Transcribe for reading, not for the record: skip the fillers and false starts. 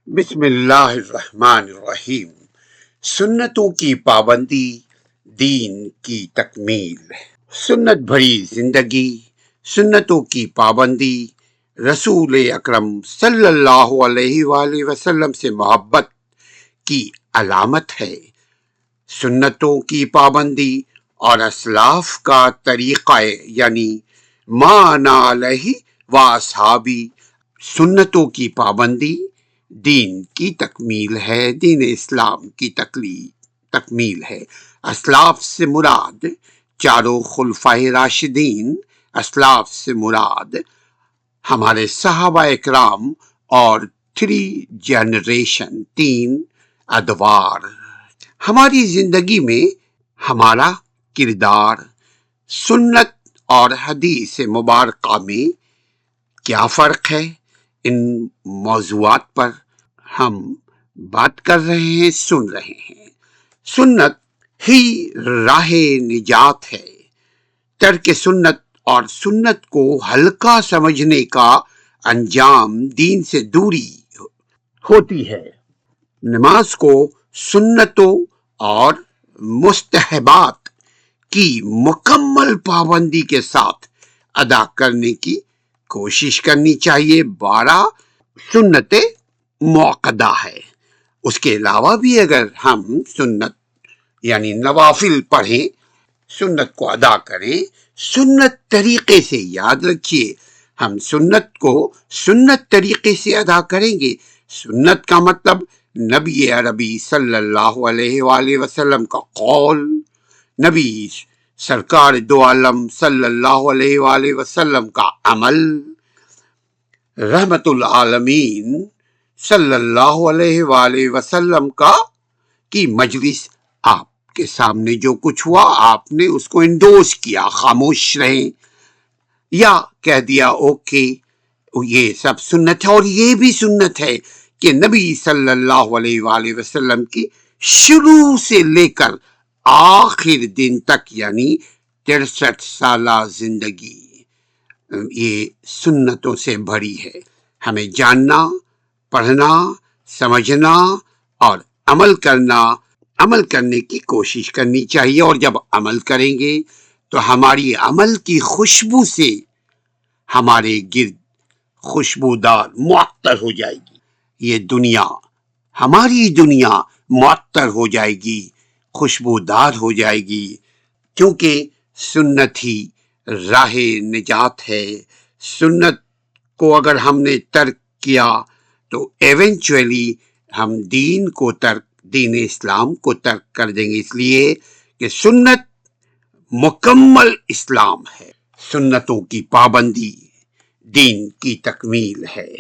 بسم اللہ الرحمن الرحیم۔ سنتوں کی پابندی دین کی تکمیل۔ سنت بھری زندگی، سنتوں کی پابندی رسول اکرم صلی اللہ علیہ وآلہ وسلم سے محبت کی علامت ہے۔ سنتوں کی پابندی اور اسلاف کا طریقہ یعنی ما انا علیہ و اصحابی، سنتوں کی پابندی دین کی تکمیل ہے، دین اسلام کی تکمیل ہے۔ اسلاف سے مراد چاروں خلفائے راشدین، اسلاف سے مراد ہمارے صحابہ اکرام اور 3 جنریشن، 3 ادوار۔ ہماری زندگی میں ہمارا کردار سنت اور حدیث مبارکہ میں کیا فرق ہے، ان موضوعات پر ہم بات کر رہے ہیں، سن رہے ہیں۔ سنت ہی راہ نجات ہے۔ ترک سنت اور سنت کو ہلکا سمجھنے کا انجام دین سے دوری ہوتی ہے۔ نماز کو سنتوں اور مستحبات کی مکمل پابندی کے ساتھ ادا کرنے کی کوشش کرنی چاہیے۔ 12 سنت موقدہ ہے۔ اس کے علاوہ بھی اگر ہم سنت یعنی نوافل پڑھیں، سنت کو ادا کریں، سنت طریقے سے، یاد رکھیے ہم سنت کو سنت طریقے سے ادا کریں گے۔ سنت کا مطلب نبی عربی صلی اللہ علیہ وآلہ وسلم کا قول، نبی سرکار دو عالم صلی اللہ علیہ وآلہ وسلم کا عمل، رحمت العالمین صلی اللہ علیہ وآلہ وسلم کی مجلس، آپ کے سامنے جو کچھ ہوا آپ نے اس کو انڈورس کیا، خاموش رہیں یا کہہ دیا اوکے، یہ سب سنت ہے۔ اور یہ بھی سنت ہے کہ نبی صلی اللہ علیہ وآلہ وسلم کی شروع سے لے کر آخر دن تک یعنی 63 سالہ زندگی یہ سنتوں سے بھری ہے۔ ہمیں جاننا، پڑھنا، سمجھنا اور عمل کرنے کی کوشش کرنی چاہیے۔ اور جب عمل کریں گے تو ہماری عمل کی خوشبو سے ہمارے گرد خوشبودار معطر ہو جائے گی، یہ دنیا، ہماری دنیا معطر ہو جائے گی، خوشبودار ہو جائے گی، کیونکہ سنت ہی راہ نجات ہے۔ سنت کو اگر ہم نے ترک کیا تو ایونچولی ہم دین اسلام کو ترک کر دیں گے، اس لیے کہ سنت مکمل اسلام ہے، سنتوں کی پابندی دین کی تکمیل ہے۔